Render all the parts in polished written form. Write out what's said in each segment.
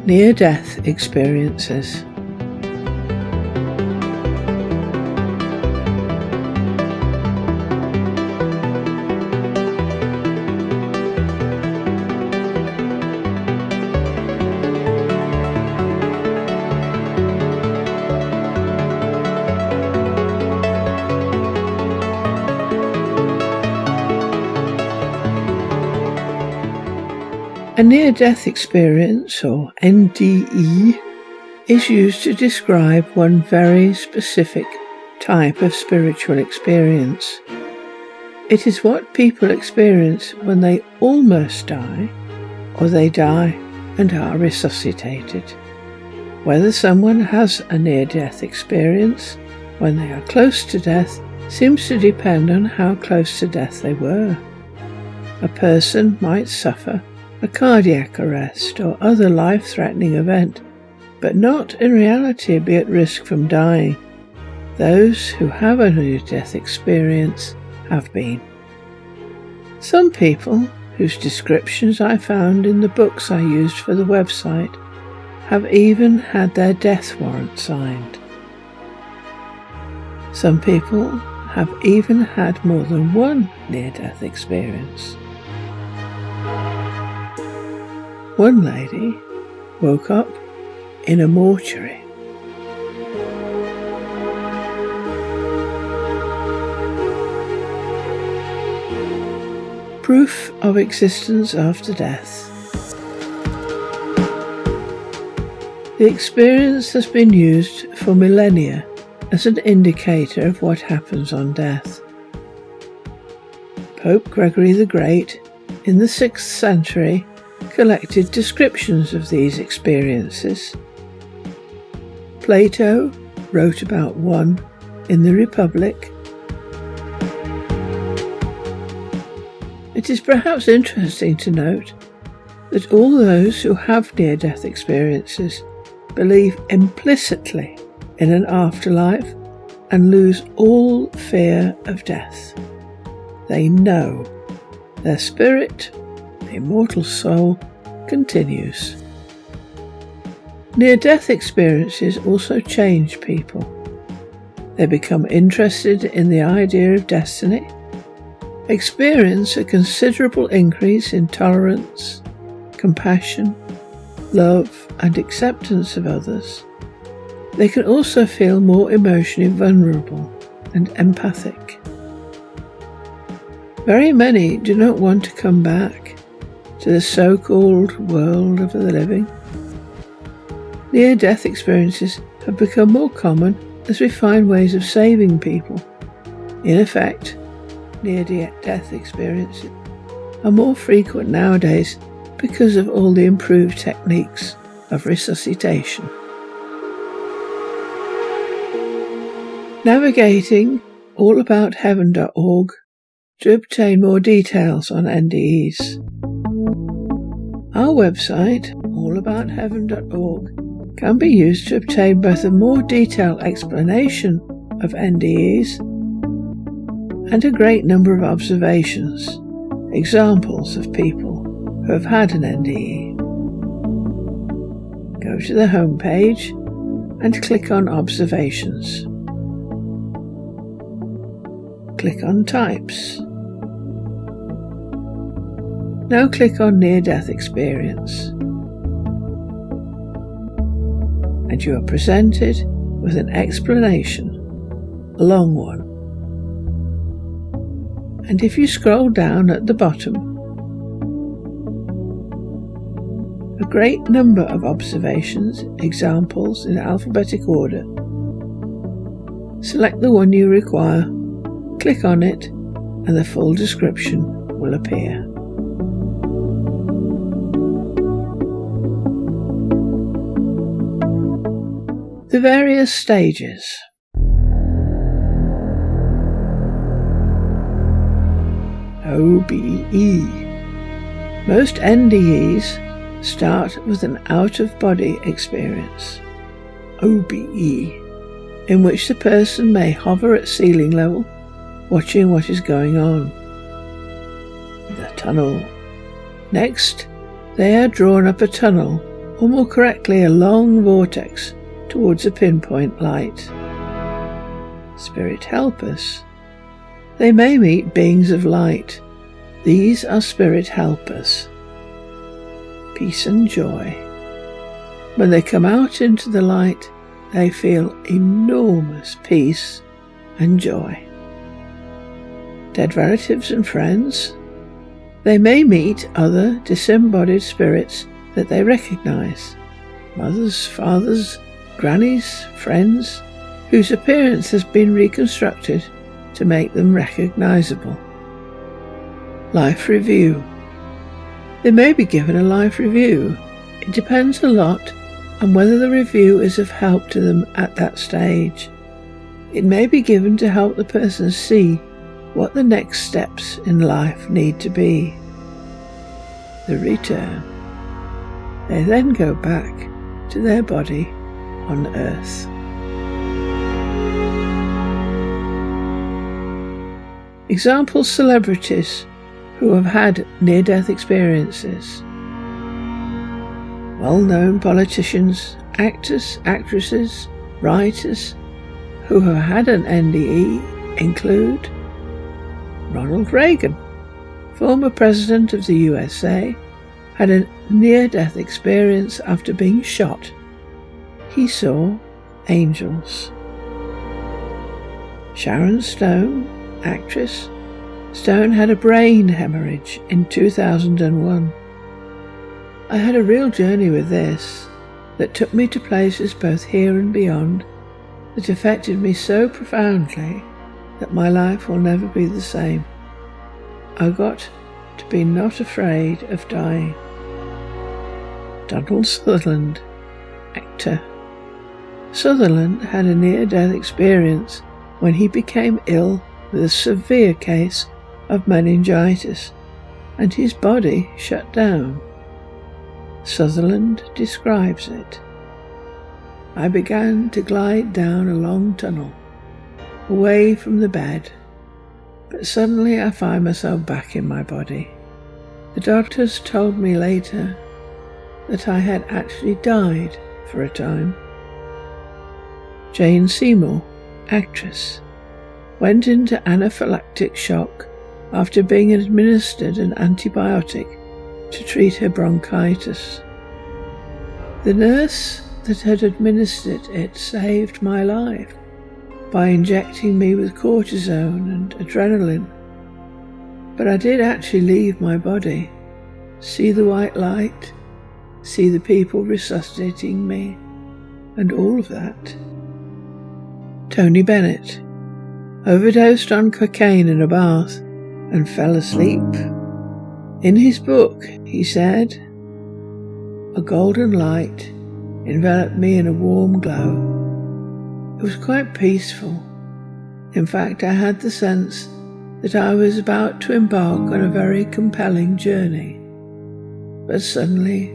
Near-death experiences. A near-death experience, or NDE, is used to describe one very specific type of spiritual experience. It is what people experience when they almost die, or they die and are resuscitated. Whether someone has a near-death experience when they are close to death seems to depend on how close to death they were. A person might suffer a cardiac arrest or other life-threatening event, but not in reality be at risk from dying. Those who have a near-death experience have been. Some people, whose descriptions I found in the books I used for the website, have even had their death warrant signed. Some people have even had more than one near-death experience. One lady woke up in a mortuary. Proof of existence after death. The experience has been used for millennia as an indicator of what happens on death. Pope Gregory the Great, in the 6th century, collected descriptions of these experiences. Plato wrote about one in the Republic. It is perhaps interesting to note that all those who have near-death experiences believe implicitly in an afterlife and lose all fear of death. They know their spirit, the immortal soul, continues. Near-death experiences also change people. They become interested in the idea of destiny, experience a considerable increase in tolerance, compassion, love, and acceptance of others. They can also feel more emotionally vulnerable and empathic. Very many do not want to come back to the so-called world of the living. Near-death experiences have become more common as we find ways of saving people. In effect, near-death experiences are more frequent nowadays because of all the improved techniques of resuscitation. Navigating allabout.heaven.org to obtain more details on NDEs. Our website, allabout.heaven.org, can be used to obtain both a more detailed explanation of NDEs and a great number of observations, examples of people who have had an NDE. Go to the home page and click on Observations. Click on Types. Now click on Near-Death Experience, and you are presented with an explanation, a long one. And if you scroll down at the bottom, a great number of observations, examples in alphabetic order. Select the one you require, click on it, and the full description will appear. The various stages. OBE. Most NDEs start with an out-of-body experience, OBE, in which the person may hover at ceiling level, watching what is going on. The tunnel. Next, they are drawn up a tunnel or more correctly a long vortex towards a pinpoint light. Spirit helpers. They may meet beings of light. These are spirit helpers. Peace and joy. When they come out into the light, they feel enormous peace and joy. Dead relatives and friends. They may meet other disembodied spirits that they recognize. Mothers, fathers, grannies, friends, whose appearance has been reconstructed to make them recognizable. Life review. They may be given a life review. It depends a lot on whether the review is of help to them at that stage. It may be given to help the person see what the next steps in life need to be. The return. They then go back to their body on earth. Example celebrities who have had near-death experiences. Well-known politicians, actors, actresses, writers who have had an NDE include Ronald Reagan, former President of the USA, had a near-death experience after being shot. He saw angels. Sharon Stone, actress. Stone had a brain hemorrhage in 2001. I had a real journey with this that took me to places both here and beyond that affected me so profoundly that my life will never be the same. I got to be not afraid of dying. Donald Sutherland, actor. Sutherland had a near-death experience when he became ill with a severe case of meningitis, and his body shut down. Sutherland describes it. I began to glide down a long tunnel, away from the bed, but suddenly I find myself back in my body. The doctors told me later that I had actually died for a time. Jane Seymour, actress, went into anaphylactic shock after being administered an antibiotic to treat her bronchitis. The nurse that had administered it saved my life by injecting me with cortisone and adrenaline. But I did actually leave my body, see the white light, see the people resuscitating me, and all of that. Tony Bennett overdosed on cocaine in a bath and fell asleep. In his book, he said, "A golden light enveloped me in a warm glow. It was quite peaceful. In fact, I had the sense that I was about to embark on a very compelling journey. But suddenly,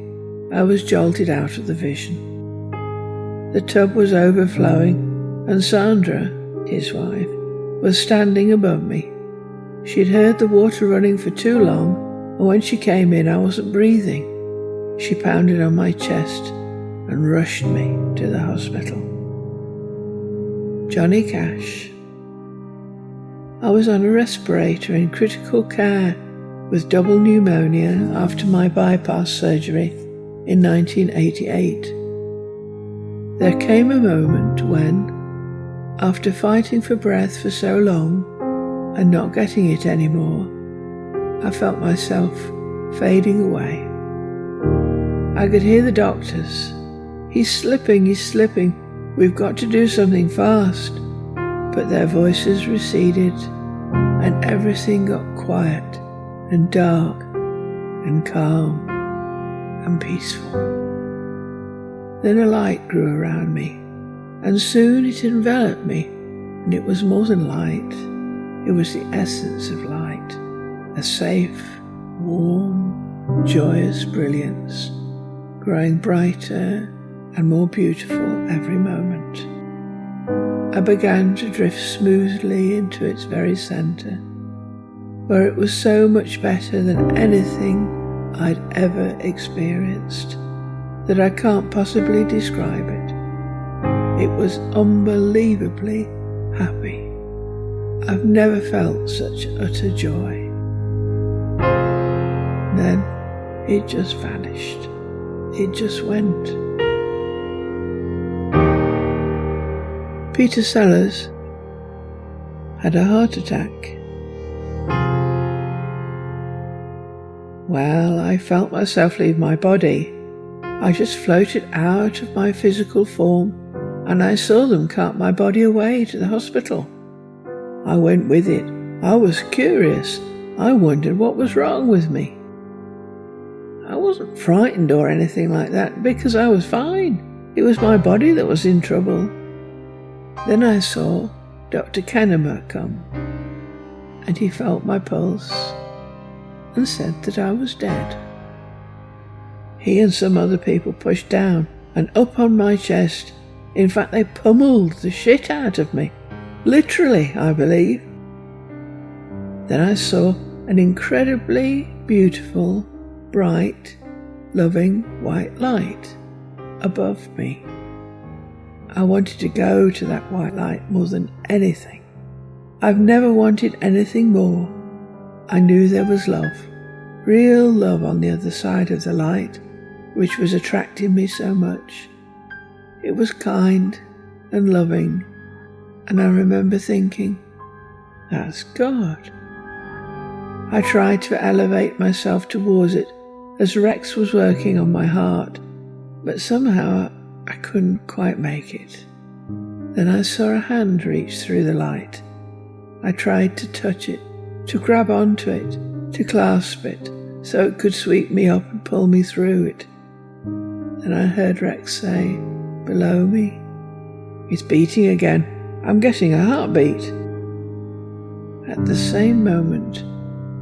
I was jolted out of the vision. The tub was overflowing, and Sandra, his wife, was standing above me. She'd heard the water running for too long, and when she came in, I wasn't breathing. She pounded on my chest and rushed me to the hospital." Johnny Cash. I was on a respirator in critical care with double pneumonia after my bypass surgery in 1988. There came a moment when, after fighting for breath for so long and not getting it anymore, I felt myself fading away. I could hear the doctors. He's slipping, we've got to do something fast." But their voices receded and everything got quiet and dark and calm and peaceful. Then a light grew around me, and soon it enveloped me, and it was more than light. It was the essence of light, a safe, warm, joyous brilliance, growing brighter and more beautiful every moment. I began to drift smoothly into its very centre, where it was so much better than anything I'd ever experienced. that I can't possibly describe it. It was unbelievably happy. I've never felt such utter joy. Then it just vanished. It just went. Peter Sellers had a heart attack. Well, I felt myself leave my body. I just floated out of my physical form, and I saw them cart my body away to the hospital. I went with it. I was curious. I wondered what was wrong with me. I wasn't frightened or anything like that because I was fine. It was my body that was in trouble. Then I saw Dr. Kennemer come, and he felt my pulse and said that I was dead. He and some other people pushed down and up on my chest. In fact, they pummeled the shit out of me. Literally, I believe. Then I saw an incredibly beautiful, bright, loving white light above me. I wanted to go to that white light more than anything. I've never wanted anything more. I knew there was love, real love on the other side of the light, which was attracting me so much. It was kind and loving, and I remember thinking, that's God. I tried to elevate myself towards it as Rex was working on my heart, but somehow I couldn't quite make it. Then I saw a hand reach through the light. I tried to touch it, to grab onto it, to clasp it, so it could sweep me up and pull me through it. Then I heard Rex say, below me, it's beating again. I'm getting a heartbeat. At the same moment,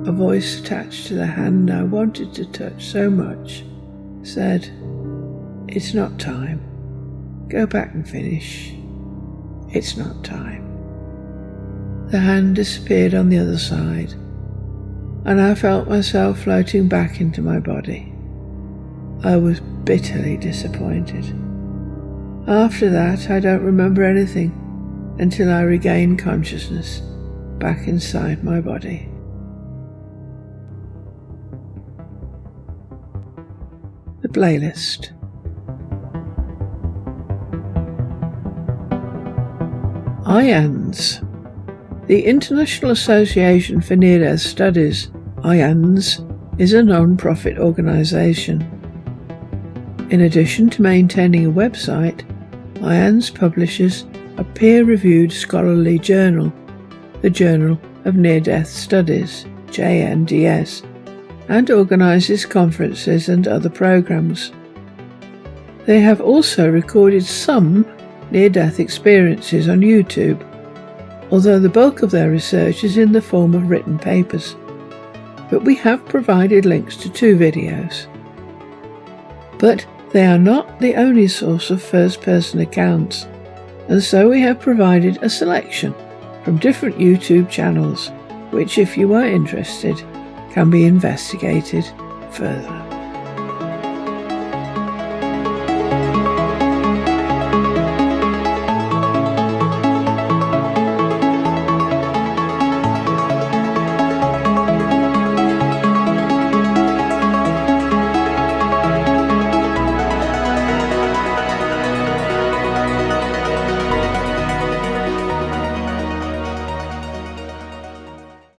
a voice attached to the hand I wanted to touch so much said, it's not time. Go back and finish. It's not time. The hand disappeared on the other side, and I felt myself floating back into my body. I was bitterly disappointed. After that, I don't remember anything until I regained consciousness back inside my body. The playlist. IANDS. The International Association for Near-Death Studies, IANDS, is a non-profit organisation. In addition to maintaining a website, IANDS publishes a peer-reviewed scholarly journal, the Journal of Near-Death Studies, JNDS, and organises conferences and other programmes. They have also recorded some near-death experiences on YouTube, although the bulk of their research is in the form of written papers. But we have provided links to 2 videos. But they are not the only source of first-person accounts, and so we have provided a selection from different YouTube channels, which, if you are interested, can be investigated further.